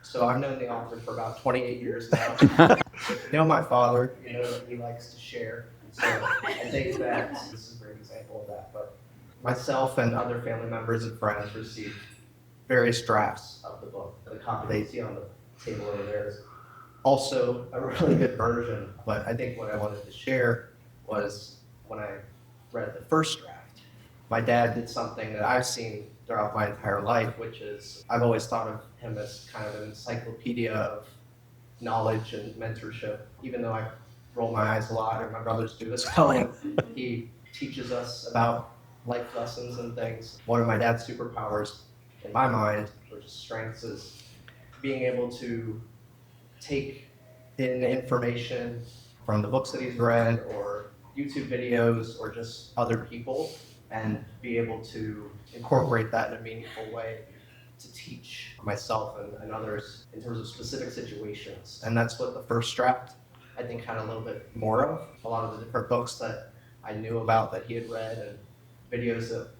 So I've known the author for about 28 years now. You know my father, you know that he likes to share. So I think that this is a great example of that. But myself and other family members and friends received various drafts of the book. The copy they see on the table over there is also a really good version. But I think what I wanted to share was when I read the first draft, my dad did something that I've seen throughout my entire life, which is I've always thought of him as kind of an encyclopedia of knowledge and mentorship. Even though I roll my eyes a lot, or my brothers do as well, he teaches us about life lessons and things. One of my dad's superpowers, in my mind, or just strengths, is being able to take in information from the books that he's read or YouTube videos or just other people and be able to incorporate that in a meaningful way to teach myself and others in terms of specific situations. And that's what the first draft, I think, had a little bit more of. A lot of the different books that I knew about that he had read and videos that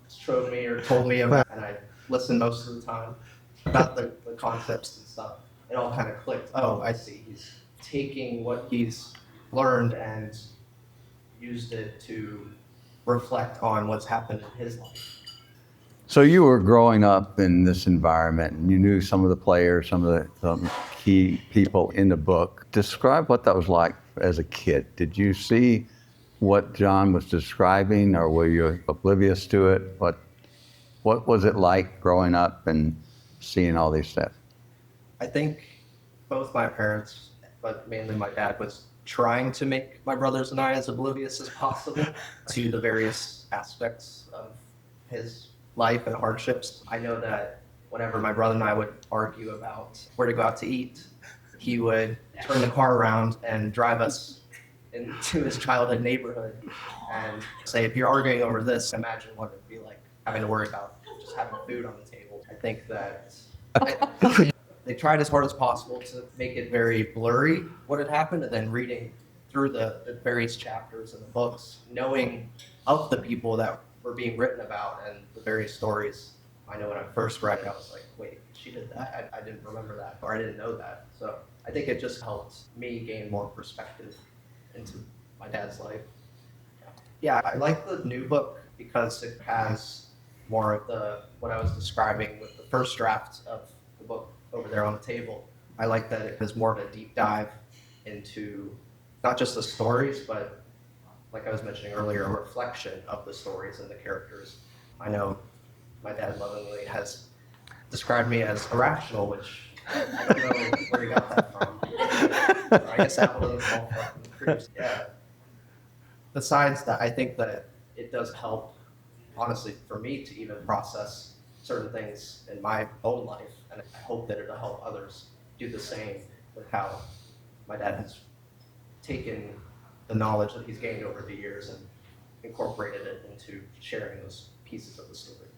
showed me or told me about, and I listened most of the time about the concepts and stuff. It all kind of clicked. Oh, I see. He's taking what he's learned and used it to reflect on what's happened in his life. So you were growing up in this environment and you knew some of the players, some of the key people in the book. Describe what that was like as a kid. Did you see what John was describing or were you oblivious to it? What was it like growing up and seeing all these stuff? I think both my parents, but mainly my dad, was trying to make my brothers and I as oblivious as possible to the various aspects of his life and hardships. I know that whenever my brother and I would argue about where to go out to eat, he would turn the car around and drive us into his childhood neighborhood and say, if you're arguing over this, imagine what it'd be like having to worry about just having food on the table. I think that they tried as hard as possible to make it very blurry what had happened, and then reading through the various chapters in the books, knowing of the people that were being written about and the various stories. I know when I first read it, I was like, wait, she did that? I didn't remember that, or I didn't know that. So I think it just helped me gain more perspective into my dad's life. Yeah, I like the new book because it has more of what I was describing with the first draft of the book over there on the table. I like that it has more of a deep dive into not just the stories, but like I was mentioning earlier, a reflection of the stories and the characters. I know my dad lovingly has described me as irrational, which I don't know where he got that from. I guess apple doesn't fall far from the tree. Yeah. Besides that, I think that it does help, honestly, for me to even process certain things in my own life, and I hope that it'll help others do the same with how my dad has taken the knowledge that he's gained over the years and incorporated it into sharing those pieces of the story.